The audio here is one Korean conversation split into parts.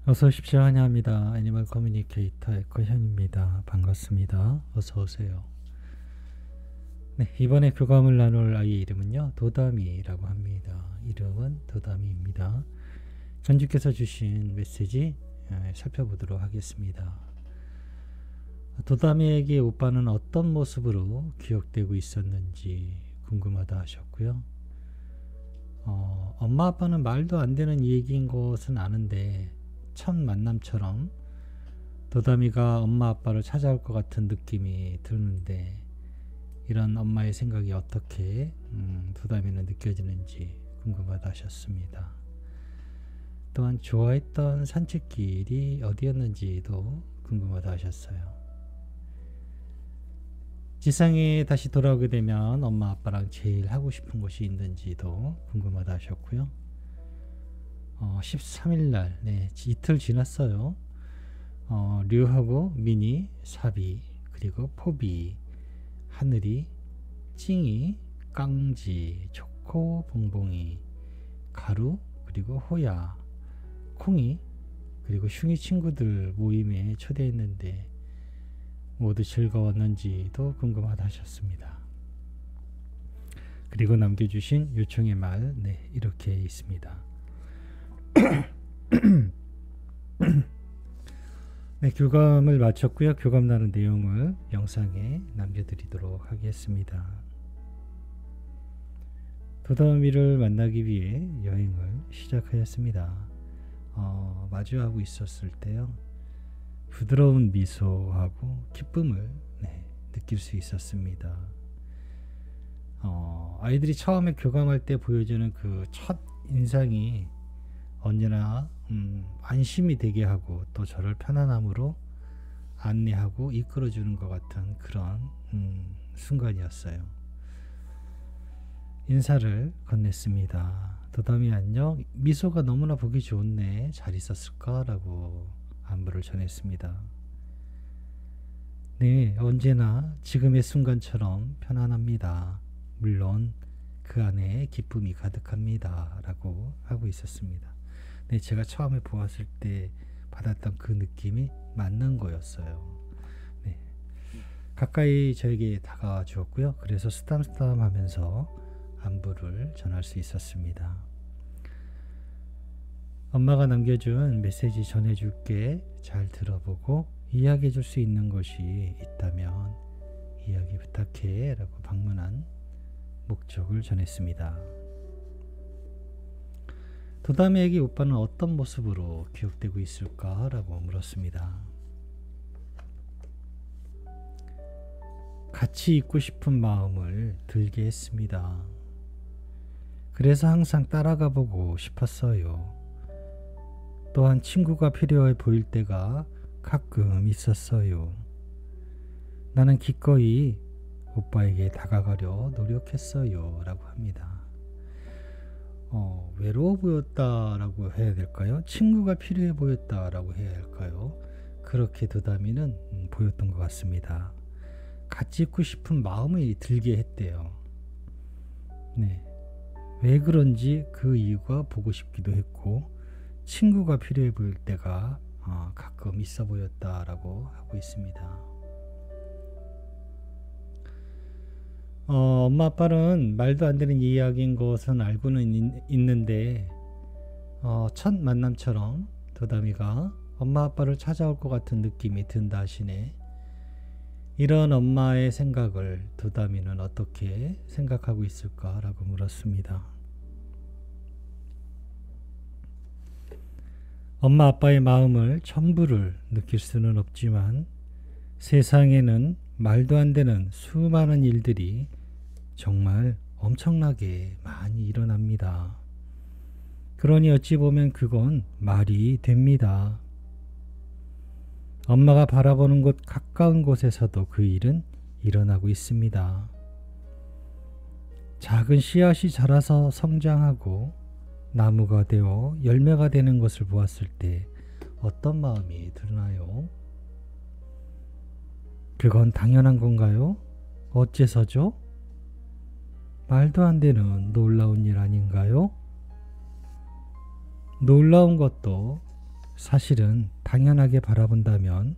어서 오십시오. 환영합니다. 애니멀 커뮤니케이터 에코현입니다. 반갑습니다. 어서 오세요. 네, 이번에 교감을 나눌 아이의 이름은요, 도담이라고 합니다. 이름은 도담이입니다. 전주께서 주신 메시지 살펴보도록 하겠습니다. 도담이에게 오빠는 어떤 모습으로 기억되고 있었는지 궁금하다 하셨고요. 엄마 아빠는 말도 안 되는 얘기인 것은 아는데 첫 만남처럼 도담이가 엄마 아빠를 찾아올 것 같은 느낌이 드는데, 이런 엄마의 생각이 어떻게 도담이는 느껴지는지 궁금하다 하셨습니다. 또한 좋아했던 산책길이 어디였는지도 궁금하다 하셨어요. 지상에 다시 돌아오게 되면 엄마 아빠랑 제일 하고 싶은 곳이 있는지도 궁금하다 하셨고요. 13일날, 이틀 지났어요. 류하고 미니, 사비, 그리고 포비, 하늘이, 찡이, 깡지, 초코, 봉봉이, 가루, 그리고 호야, 콩이, 그리고 슝이 친구들 모임에 초대했는데 모두 즐거웠는지도 궁금하다 하셨습니다. 그리고 남겨주신 요청의 말, 이렇게 있습니다. 교감을 마쳤고요. 교감 나눈 내용을 영상에 남겨드리도록 하겠습니다. 도담이를 만나기 위해 여행을 시작하였습니다. 마주하고 있었을 때요, 부드러운 미소하고 기쁨을 느낄 수 있었습니다. 아이들이 처음에 교감할 때 보여주는 그 첫 인상이 언제나 안심이 되게 하고 또 저를 편안함으로 안내하고 이끌어주는 것 같은 그런 순간이었어요. 인사를 건넸습니다. 도담이 안녕. 미소가 너무나 보기 좋네. 잘 있었을까? 라고 안부를 전했습니다. 네, 언제나 지금의 순간처럼 편안합니다. 물론 그 안에 기쁨이 가득합니다. 라고 하고 있었습니다. 네, 제가 처음에 보았을 때 받았던 그 느낌이 맞는 거였어요. 네, 가까이 저에게 다가와 주었고요. 그래서 쓰담쓰담 하면서 안부를 전할 수 있었습니다. 엄마가 남겨준 메시지 전해줄게. 잘 들어보고 이야기해 줄 수 있는 것이 있다면 이야기 부탁해. 라고 방문한 목적을 전했습니다. 도담이에게 오빠는 어떤 모습으로 기억되고 있을까? 라고 물었습니다. 같이 있고 싶은 마음을 들게 했습니다. 그래서 항상 따라가 보고 싶었어요. 또한 친구가 필요해 보일 때가 가끔 있었어요. 나는 기꺼이 오빠에게 다가가려 노력했어요. 라고 합니다. 외로워 보였다라고 해야 될까요? 친구가 필요해 보였다라고 해야 할까요? 그렇게 도담이는 보였던 것 같습니다. 같이 있고 싶은 마음이 들게 했대요. 네, 왜 그런지 그 이유가 보고 싶기도 했고, 친구가 필요해 보일 때가 가끔 있어 보였다라고 하고 있습니다. 엄마 아빠는 말도 안 되는 이야기인 것은 알고는 있는데 첫 만남처럼 도담이가 엄마 아빠를 찾아올 것 같은 느낌이 든다 하시네. 이런 엄마의 생각을 도담이는 어떻게 생각하고 있을까라고 물었습니다. 엄마 아빠의 마음을 전부를 느낄 수는 없지만 세상에는 말도 안 되는 수많은 일들이 정말 엄청나게 많이 일어납니다. 그러니 어찌 보면 그건 말이 됩니다. 엄마가 바라보는 곳 가까운 곳에서도 그 일은 일어나고 있습니다. 작은 씨앗이 자라서 성장하고 나무가 되어 열매가 되는 것을 보았을 때 어떤 마음이 드나요? 그건 당연한 건가요? 어째서죠? 말도 안 되는 놀라운 일 아닌가요? 놀라운 것도 사실은 당연하게 바라본다면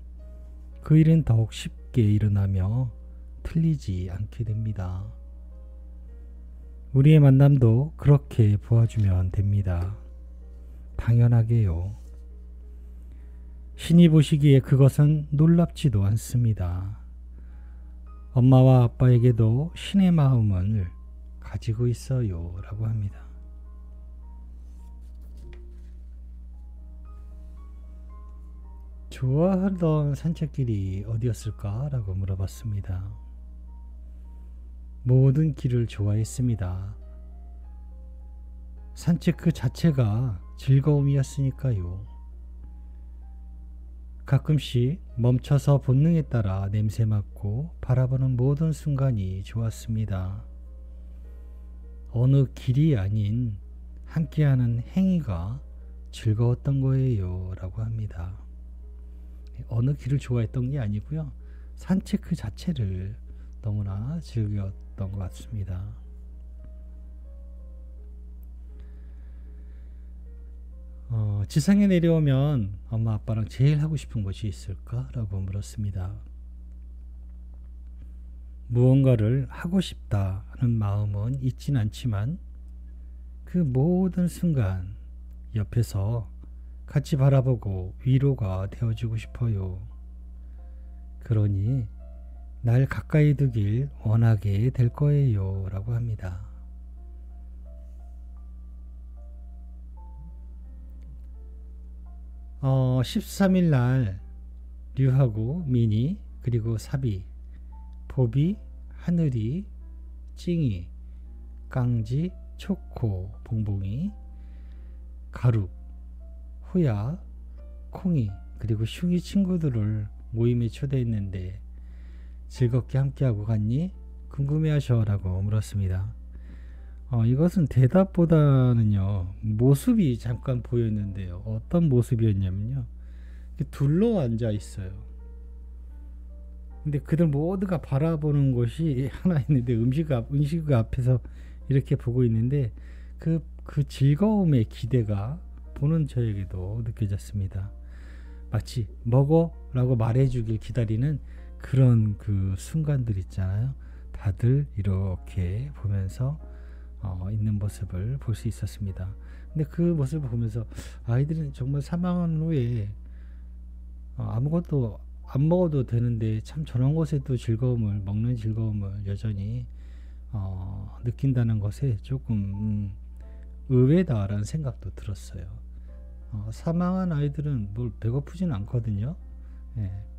그 일은 더욱 쉽게 일어나며 틀리지 않게 됩니다. 우리의 만남도 그렇게 보아주면 됩니다. 당연하게요. 신이 보시기에 그것은 놀랍지도 않습니다. 엄마와 아빠에게도 신의 마음을 가지고 있어요 라고 합니다. 좋아하던 산책길이 어디였을까? 라고 물어봤습니다. 모든 길을 좋아했습니다. 산책 그 자체가 즐거움이었으니까요. 가끔씩 멈춰서 본능에 따라 냄새 맡고 바라보는 모든 순간이 좋았습니다. 어느 길이 아닌 함께하는 행위가 즐거웠던 거예요 라고 합니다. 어느 길을 좋아했던 게 아니고요. 산책 그 자체를 너무나 즐겼던 것 같습니다. 지상에 내려오면 엄마 아빠랑 제일 하고 싶은 것이 있을까? 라고 물었습니다. 무언가를 하고 싶다는 마음은 있진 않지만 그 모든 순간 옆에서 같이 바라보고 위로가 되어주고 싶어요. 그러니 날 가까이 두길 원하게 될 거예요 라고 합니다. 13일 날 류하고 미니 그리고 사비, 보비, 하늘이, 찡이, 깡지, 초코, 봉봉이, 가루, 후야, 콩이 그리고 슝이 친구들을 모임에 초대했는데 즐겁게 함께하고 갔니? 궁금해하셔 라고 물었습니다. 이것은 대답보다는요 모습이 잠깐 보였는데요. 어떤 모습이었냐면요, 둘러 앉아 있어요. 근데 그들 모두가 바라보는 곳이 하나 있는데 음식 앞에서 이렇게 보고 있는데 그 즐거움의 기대가 보는 저에게도 느껴졌습니다. 마치 먹어라고 말해주길 기다리는 그런 그 순간들 있잖아요. 다들 이렇게 보면서 있는 모습을 볼 수 있었습니다. 근데 그 모습을 보면서 아이들은 정말 사망한 후에 아무것도 안 먹어도 되는데 참 저런 것에도 즐거움을, 먹는 즐거움을 여전히 느낀다는 것에 조금 의외다라는 생각도 들었어요. 사망한 아이들은 뭘 배고프지는 않거든요.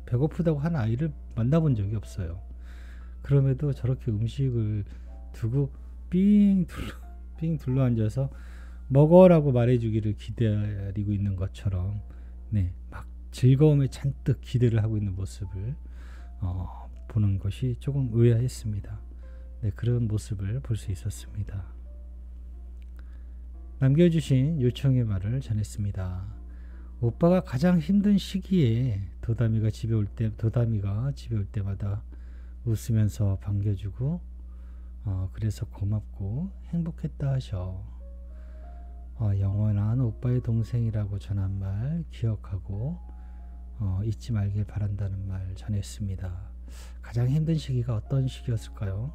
배고프다고 한 아이를 만나본 적이 없어요. 그럼에도 저렇게 음식을 두고 삥 둘러 앉아서 먹어라고 말해주기를 기다리고 있는 것처럼 막 즐거움에 잔뜩 기대를 하고 있는 모습을 보는 것이 조금 의아했습니다. 그런 모습을 볼 수 있었습니다. 남겨주신 요청의 말을 전했습니다. 오빠가 가장 힘든 시기에 도담이가 집에 올 때마다 웃으면서 반겨주고 그래서 고맙고 행복했다 하셔. 영원한 오빠의 동생이라고 전한 말 기억하고 잊지 말길 바란다는 말 전했습니다. 가장 힘든 시기가 어떤 시기였을까요?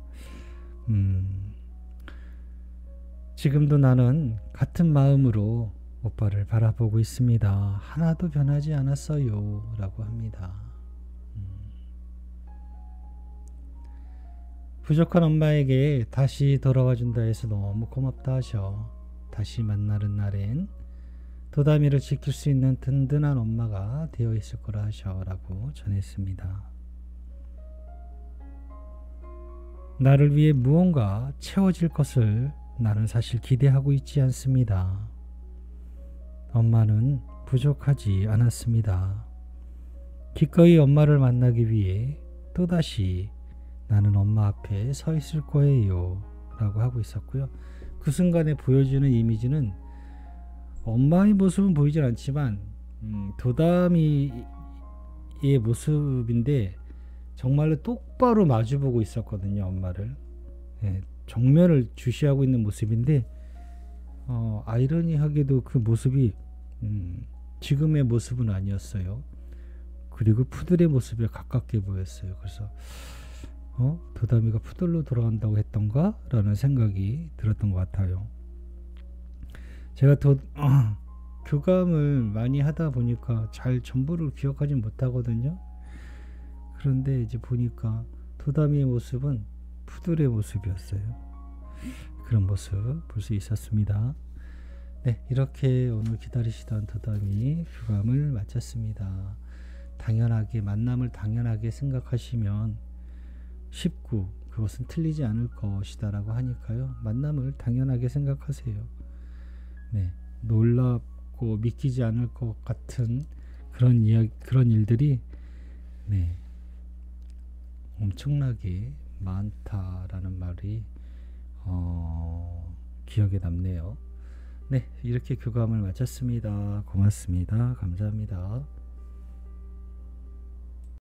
지금도 나는 같은 마음으로 오빠를 바라보고 있습니다. 하나도 변하지 않았어요 라고 합니다. 부족한 엄마에게 다시 돌아와 준다 해서 너무 고맙다 하셔. 다시 만나는 날엔 도담이를 지킬 수 있는 든든한 엄마가 되어 있을 거라 하셔 라고 전했습니다. 나를 위해 무언가 채워질 것을 나는 사실 기대하고 있지 않습니다. 엄마는 부족하지 않았습니다. 기꺼이 엄마를 만나기 위해 또다시 나는 엄마 앞에 서 있을 거예요 라고 하고 있었고요. 그 순간에 보여주는 이미지는 엄마의 모습은 보이질 않지만 도담이의 모습인데 정말로 똑바로 마주보고 있었거든요. 엄마를 정면을 주시하고 있는 모습인데 아이러니하게도 그 모습이 지금의 모습은 아니었어요. 그리고 푸들의 모습에 가깝게 보였어요. 그래서 도담이가 푸들로 돌아간다고 했던가? 라는 생각이 들었던 것 같아요. 제가 교감을 많이 하다 보니까 잘 전부를 기억하지 못하거든요. 그런데 이제 보니까 도담이의 모습은 푸들의 모습이었어요. 그런 모습 볼 수 있었습니다. 네, 이렇게 오늘 기다리시던 도담이 교감을 마쳤습니다. 당연하게 만남을 당연하게 생각하시면 쉽고 그것은 틀리지 않을 것이다 라고 하니까요. 만남을 당연하게 생각하세요. 네, 놀랍고 믿기지 않을 것 같은 그런 그런 일들이 네, 엄청나게 많다라는 말이 기억에 남네요. 네, 이렇게 교감을 마쳤습니다. 고맙습니다. 감사합니다.